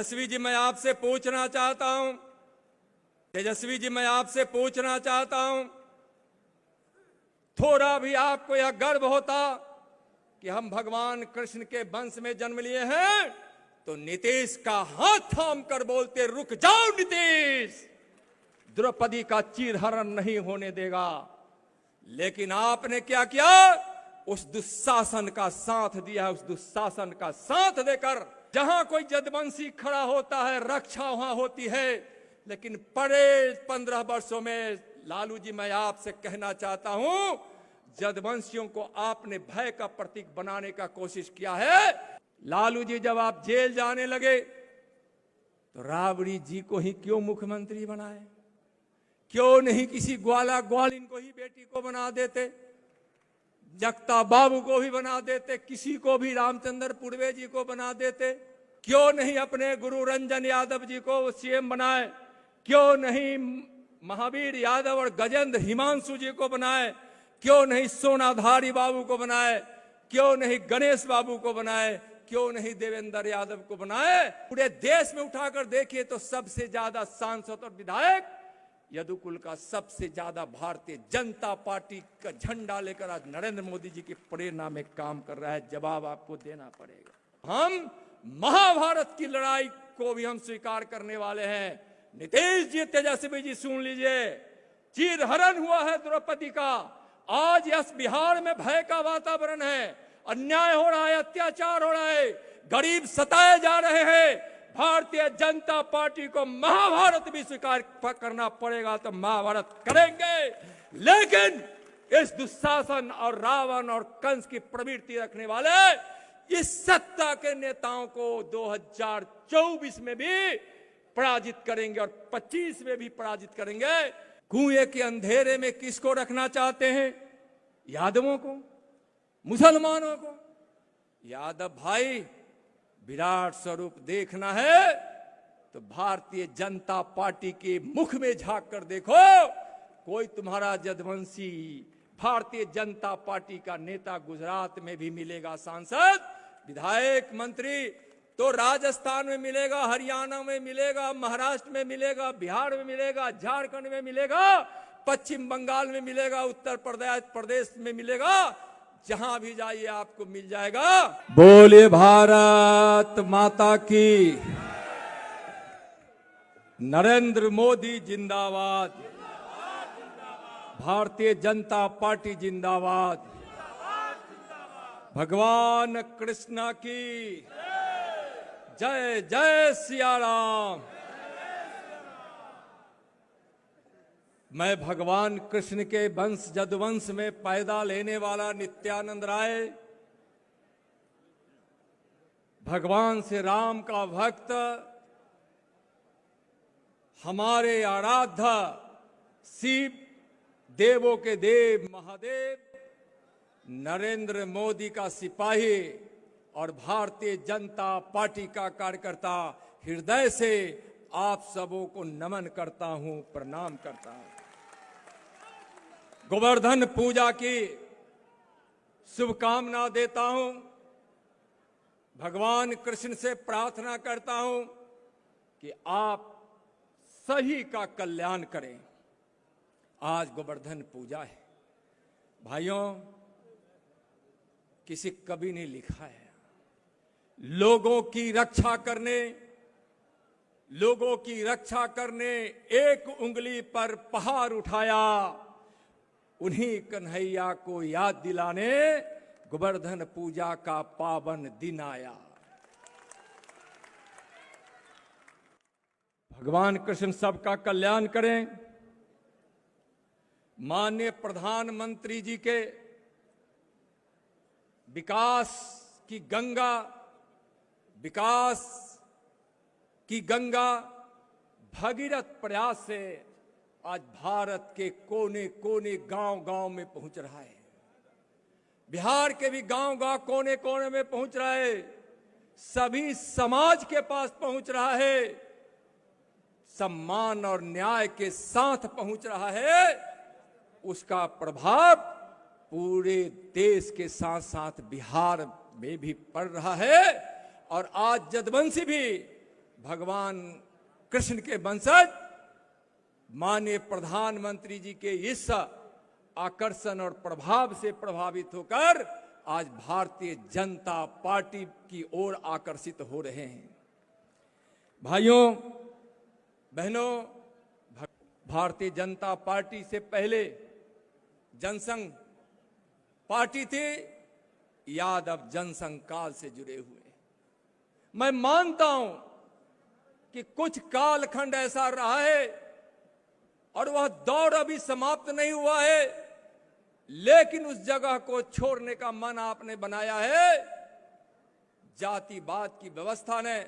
तेजस्वी जी, मैं आपसे पूछना चाहता हूं, तेजस्वी जी, मैं आपसे पूछना चाहता हूं, थोड़ा भी आपको यह गर्व होता कि हम भगवान कृष्ण के वंश में जन्म लिए हैं, तो नीतीश का हाथ थाम कर बोलते, रुक जाओ नीतीश, द्रौपदी का चीरहरण नहीं होने देगा। लेकिन आपने क्या किया? उस दुशासन का साथ दिया, उस दुशासन का साथ देकर जहां कोई जदवंशी खड़ा होता है, रक्षा वहां होती है। लेकिन पड़े 15 वर्षों में लालू जी, मैं आपसे कहना चाहता हूं, जदवंशियों को आपने भय का प्रतीक बनाने का कोशिश किया है। लालू जी, जब आप जेल जाने लगे तो राबड़ी जी को ही क्यों मुख्यमंत्री बनाए? क्यों नहीं किसी ग्वाला ग्वालिन को ही बेटी को बना देते, जगता बाबू को भी बना देते, किसी को भी, रामचंद्र पूर्वे जी को बना देते? क्यों नहीं अपने गुरु रंजन यादव जी को सीएम बनाए? क्यों नहीं महावीर यादव और गजेंद्र हिमांशु जी को बनाए? क्यों नहीं सोनाधारी बाबू को बनाए? क्यों नहीं गणेश बाबू को बनाए? क्यों नहीं देवेंद्र यादव को बनाए? पूरे देश में उठाकर देखिए तो सबसे ज्यादा सांसद और विधायक यदुकुल का सबसे ज्यादा भारतीय जनता पार्टी का झंडा लेकर आज नरेंद्र मोदी जी की प्रेरणा में काम कर रहा है। जवाब आपको देना पड़ेगा। हम महाभारत की लड़ाई को भी हम स्वीकार करने वाले हैं। नीतीश जी, तेजस्वी जी, सुन लीजिए, चीरहरण हुआ है द्रौपदी का। आज यस बिहार में भय का वातावरण है, अन्याय हो रहा है, अत्याचार हो रहा है, गरीब सताए जा रहे हैं। भारतीय जनता पार्टी को महाभारत भी स्वीकार करना पड़ेगा तो महाभारत करेंगे। लेकिन इस दुशासन और रावण और कंस की प्रवृत्ति रखने वाले इस सत्ता के नेताओं को 2024 में भी पराजित करेंगे और 25 में भी पराजित करेंगे। कुएं के अंधेरे में किसको रखना चाहते हैं? यादवों को, मुसलमानों को? यादव भाई, विराट स्वरूप देखना है तो भारतीय जनता पार्टी के मुख में झांक कर देखो। कोई तुम्हारा जदवंशी भारतीय जनता पार्टी का नेता गुजरात में भी मिलेगा, सांसद, विधायक, मंत्री, तो राजस्थान में मिलेगा, हरियाणा में मिलेगा, महाराष्ट्र में मिलेगा, बिहार में मिलेगा, झारखंड में मिलेगा, पश्चिम बंगाल में मिलेगा, उत्तर प्रदेश में मिलेगा। जहां भी जाइए आपको मिल जाएगा। बोले भारत माता की। नरेंद्र मोदी जिंदाबाद, भारतीय जनता पार्टी जिंदाबाद, भगवान कृष्ण की जय। जय सिया राम। मैं भगवान कृष्ण के वंश जदुवंश में पैदा लेने वाला नित्यानंद राय, भगवान श्री राम का भक्त, हमारे आराध्य शिव देवों के देव महादेव नरेंद्र मोदी का सिपाही और भारतीय जनता पार्टी का कार्यकर्ता हृदय से आप सबों को नमन करता हूं, प्रणाम करता हूं। गोवर्धन पूजा की शुभकामना देता हूं। भगवान कृष्ण से प्रार्थना करता हूं कि आप सही का कल्याण करें। आज गोवर्धन पूजा है भाइयों। किसी कवि ने लिखा है, लोगों की रक्षा करने एक उंगली पर पहाड़ उठाया, उन्हीं कन्हैया को याद दिलाने गोवर्धन पूजा का पावन दिन आया। भगवान कृष्ण सबका कल्याण करें। माननीय प्रधानमंत्री जी के विकास की गंगा भगीरथ प्रयास से आज भारत के कोने कोने गांव-गांव में पहुंच रहा है। बिहार के भी गांव-गांव कोने कोने में पहुंच रहा है। सभी समाज के पास पहुंच रहा है। सम्मान और न्याय के साथ पहुंच रहा है। उसका प्रभाव पूरे देश के साथ साथ बिहार में भी पड़ रहा है। और आज जदवंशी भी भगवान कृष्ण के वंशज माननीय प्रधानमंत्री जी के इस आकर्षण और प्रभाव से प्रभावित होकर आज भारतीय जनता पार्टी की ओर आकर्षित हो रहे हैं। भाइयों बहनों, भारतीय जनता पार्टी से पहले जनसंघ पार्टी थी, यादव जनसंघ काल से जुड़े हुए। मैं मानता हूं कि कुछ कालखंड ऐसा रहा है और वह दौर अभी समाप्त नहीं हुआ है, लेकिन उस जगह को छोड़ने का मन आपने बनाया है। जातिवाद की व्यवस्था ने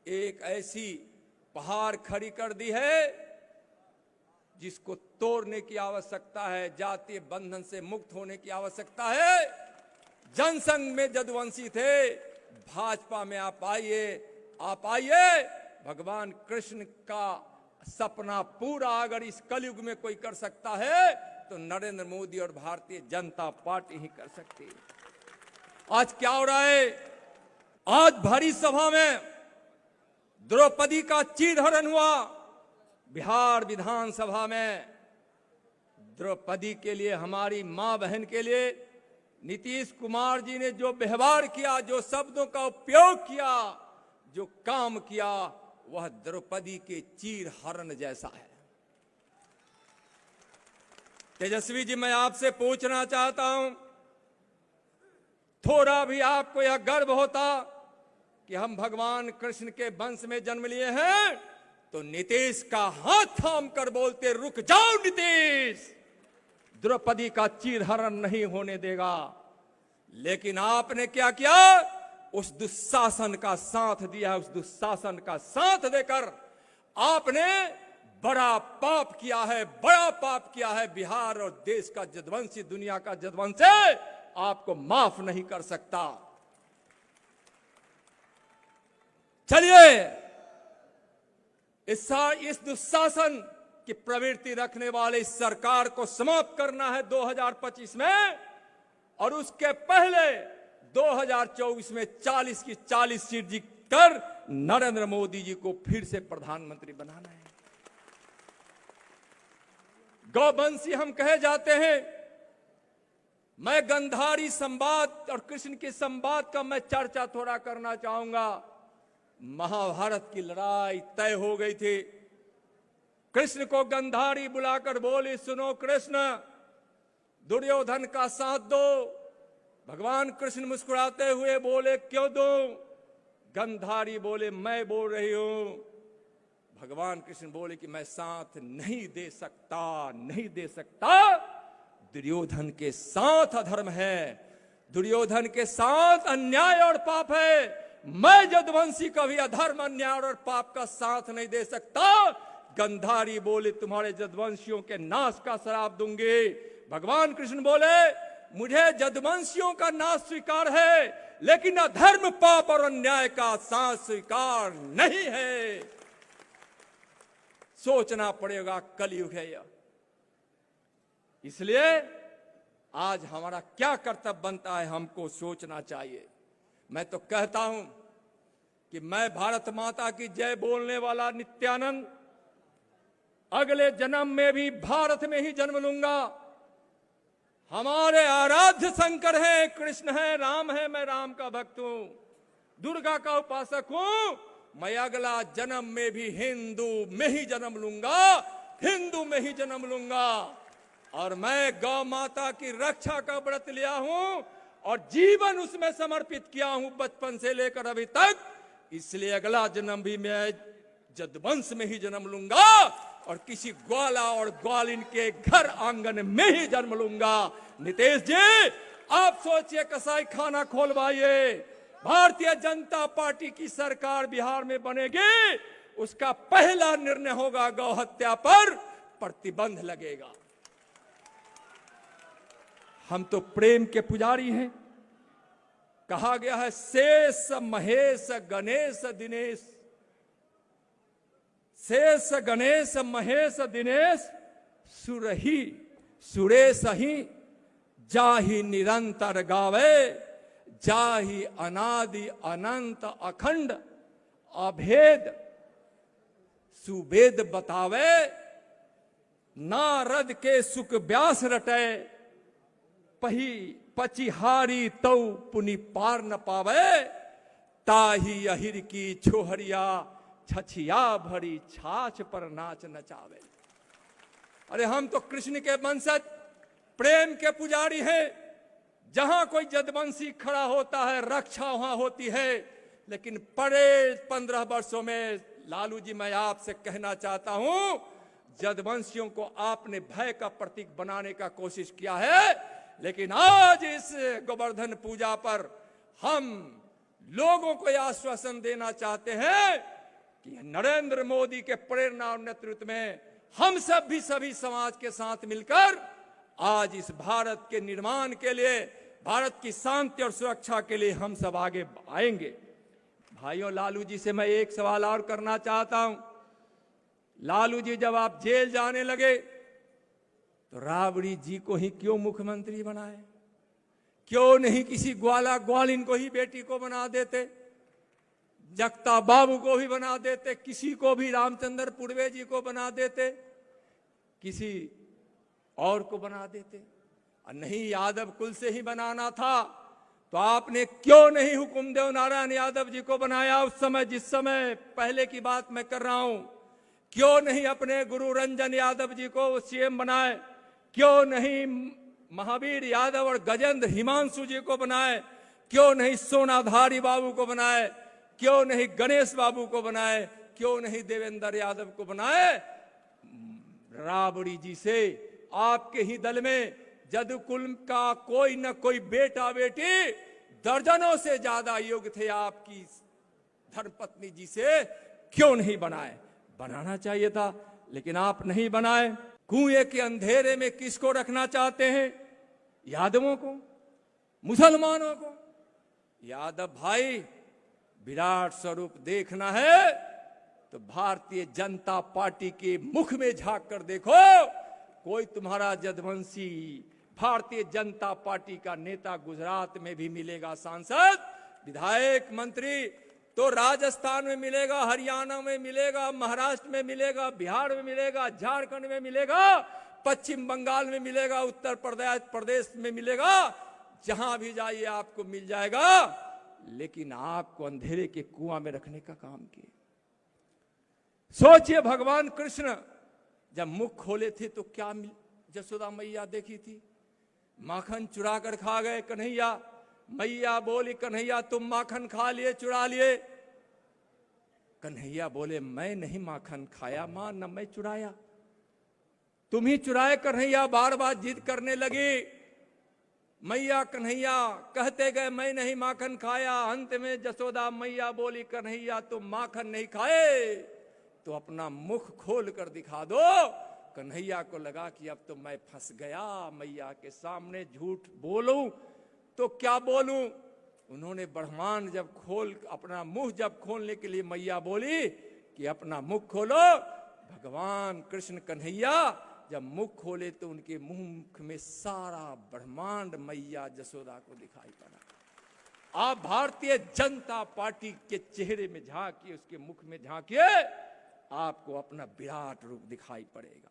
एक ऐसी पहाड़ खड़ी कर दी है जिसको तोड़ने की आवश्यकता है, जातीय बंधन से मुक्त होने की आवश्यकता है। जनसंघ में यदुवंशी थे, भाजपा में आप आइए। भगवान कृष्ण का सपना पूरा अगर इस कलयुग में कोई कर सकता है तो नरेंद्र मोदी और भारतीय जनता पार्टी ही कर सकती है। आज क्या हो रहा है? आज भरी सभा में द्रौपदी का चीरहरण हुआ। बिहार विधानसभा में द्रौपदी के लिए, हमारी मां बहन के लिए नीतीश कुमार जी ने जो व्यवहार किया, जो शब्दों का उपयोग किया, जो काम किया, वह द्रौपदी के चीरहरण जैसा है। तेजस्वी जी, मैं आपसे पूछना चाहता हूं, थोड़ा भी आपको यह गर्व होता कि हम भगवान कृष्ण के वंश में जन्म लिए हैं, तो नीतीश का हाथ थाम कर बोलते, रुक जाओ नीतीश, द्रौपदी का चीरहरण नहीं होने देगा। लेकिन आपने क्या किया? उस दुशासन का साथ दिया। उस दुशासन का साथ देकर आपने बड़ा पाप किया है, बड़ा पाप किया है। बिहार और देश का यदुवंशी, दुनिया का यदुवंशी आपको माफ नहीं कर सकता। चलिए, इस दुशासन की प्रवृत्ति रखने वाले इस सरकार को समाप्त करना है 2025 में, और उसके पहले 2024 में 40 की 40 सीट जीतकर नरेंद्र मोदी जी को फिर से प्रधानमंत्री बनाना है। गौवंशी हम कहे जाते हैं। मैं गंधारी संवाद और कृष्ण के संवाद का मैं चर्चा थोड़ा करना चाहूंगा। महाभारत की लड़ाई तय हो गई थी। कृष्ण को गंधारी बुलाकर बोली, सुनो कृष्ण, दुर्योधन का साथ दो। भगवान कृष्ण मुस्कुराते हुए बोले, क्यों दो? गंधारी बोले, मैं बोल रही हूं। भगवान कृष्ण बोले कि मैं साथ नहीं दे सकता, नहीं दे सकता। दुर्योधन के साथ अधर्म है, दुर्योधन के साथ अन्याय और पाप है। मैं यदुवंशी कभी अधर्म, अन्याय और पाप का साथ नहीं दे सकता। गंधारी बोले, तुम्हारे यदुवंशियों के नाश का श्राप दूंगी। भगवान कृष्ण बोले, मुझे यदुवंशियों का नाश स्वीकार है, लेकिन अधर्म, पाप और अन्याय का साथ स्वीकार नहीं है। सोचना पड़ेगा, कलयुग है यह। इसलिए आज हमारा क्या कर्तव्य बनता है, हमको सोचना चाहिए। मैं तो कहता हूं कि मैं भारत माता की जय बोलने वाला नित्यानंद अगले जन्म में भी भारत में ही जन्म लूंगा। हमारे आराध्य शंकर है, कृष्ण है, राम है, मैं राम का भक्त हूं, दुर्गा का उपासक हूं। मैं अगला जन्म में भी हिंदू में ही जन्म लूंगा, हिंदू में ही जन्म लूंगा। और मैं गौ माता की रक्षा का व्रत लिया हूं और जीवन उसमें समर्पित किया हूं बचपन से लेकर अभी तक। इसलिए अगला जन्म भी मैं यदुवंश में ही जन्म लूंगा और किसी ग्वाला और ग्वालिन के घर आंगन में ही जन्म लूंगा। नीतीश जी, आप सोचिए, कसाई खाना खोलवाइए। भारतीय जनता पार्टी की सरकार बिहार में बनेगी, उसका पहला निर्णय होगा गौ हत्या पर प्रतिबंध लगेगा। हम तो प्रेम के पुजारी हैं। कहा गया है, शेष महेश गणेश दिनेश, शेष गणेश महेश दिनेश सुरही सुरेश ही, जाहि निरंतर गावे, जाहि अनादि अनंत अखंड, अभेद सुवेद बतावे, नारद के सुख व्यास रटे, पचिहारी तौ पुनि पार न पावे, ताही अहिर की छोहरिया छछिया भरी छाछ पर नाच नचावे। अरे हम तो कृष्ण के वंशज, प्रेम के पुजारी हैं। जहां कोई जदवंशी खड़ा होता है रक्षा वहां होती है। लेकिन पड़े 15 वर्षों में लालू जी मैं आपसे कहना चाहता हूं, जदवंशियों को आपने भय का प्रतीक बनाने का कोशिश किया है। लेकिन आज इस गोवर्धन पूजा पर हम लोगों को यह आश्वासन देना चाहते हैं कि नरेंद्र मोदी के प्रेरणा और नेतृत्व में हम सब भी सभी समाज के साथ मिलकर आज इस भारत के निर्माण के लिए, भारत की शांति और सुरक्षा के लिए हम सब आगे आएंगे। भाइयों, लालू जी से मैं एक सवाल और करना चाहता हूं। लालू जी, जब आप जेल जाने लगे तो राबड़ी जी को ही क्यों मुख्यमंत्री बनाए? क्यों नहीं किसी ग्वाला ग्वालिन को ही बेटी को बना देते, जगता बाबू को भी बना देते, किसी को भी रामचंद्र पुरवे जी को बना देते, किसी और को बना देते? और नहीं यादव कुल से ही बनाना था तो आपने क्यों नहीं हुकुमदेव नारायण यादव जी को बनाया उस समय, जिस समय पहले की बात मैं कर रहा हूं? क्यों नहीं अपने गुरु रंजन यादव जी को सीएम बनाए? क्यों नहीं महावीर यादव और गजेंद्र हिमांशु जी को बनाए? क्यों नहीं सोनाधारी बाबू को बनाए? क्यों नहीं गणेश बाबू को बनाए? क्यों नहीं देवेंद्र यादव को बनाए? राबड़ी जी से आपके ही दल में जदुकुल का कोई न कोई बेटा बेटी दर्जनों से ज्यादा योग्य थे। आपकी धर्मपत्नी जी से क्यों नहीं बनाए? बनाना चाहिए था, लेकिन आप नहीं बनाए। कुएं के अंधेरे में किसको रखना चाहते हैं? यादवों को, मुसलमानों को? यादव भाई, विराट स्वरूप देखना है तो भारतीय जनता पार्टी के मुख में झांक कर देखो। कोई तुम्हारा जदवंशी भारतीय जनता पार्टी का नेता गुजरात में भी मिलेगा, सांसद, विधायक, मंत्री तो राजस्थान में मिलेगा, हरियाणा में मिलेगा, महाराष्ट्र में मिलेगा, बिहार में मिलेगा, झारखंड में मिलेगा, पश्चिम बंगाल में मिलेगा, उत्तर प्रदेश में मिलेगा। जहां भी जाइए आपको मिल जाएगा। लेकिन आपको अंधेरे के कुआं में रखने का काम किए। सोचिए, भगवान कृष्ण जब मुख खोले थे तो क्या यशोदा मैया देखी थी? माखन चुरा कर खा गए कन्हैया। मैया बोली, कन्हैया तुम माखन खा लिए, चुरा लिए? कन्हैया बोले, मैं नहीं माखन खाया मां, न मैं चुराया, तुम ही चुराए। कन्हैया बार बार जिद करने लगी। मैया कन्हैया कहते गए, मैं नहीं माखन खाया। अंत में यशोदा मैया बोली, कन्हैया तुम माखन नहीं खाए तो अपना मुख खोल कर दिखा दो। कन्हैया को लगा कि अब तो मैं फंस गया, मैया के सामने झूठ बोलूं तो क्या बोलूं। उन्होंने ब्रह्मांड जब अपना मुंह जब खोलने के लिए मैया बोली कि अपना मुख खोलो, भगवान कृष्ण कन्हैया जब मुख खोले तो उनके मुख में सारा ब्रह्मांड मैया यशोदा को दिखाई पड़ा। आप भारतीय जनता पार्टी के चेहरे में झांकिए, उसके मुख में झांकिए, आपको अपना विराट रूप दिखाई पड़ेगा।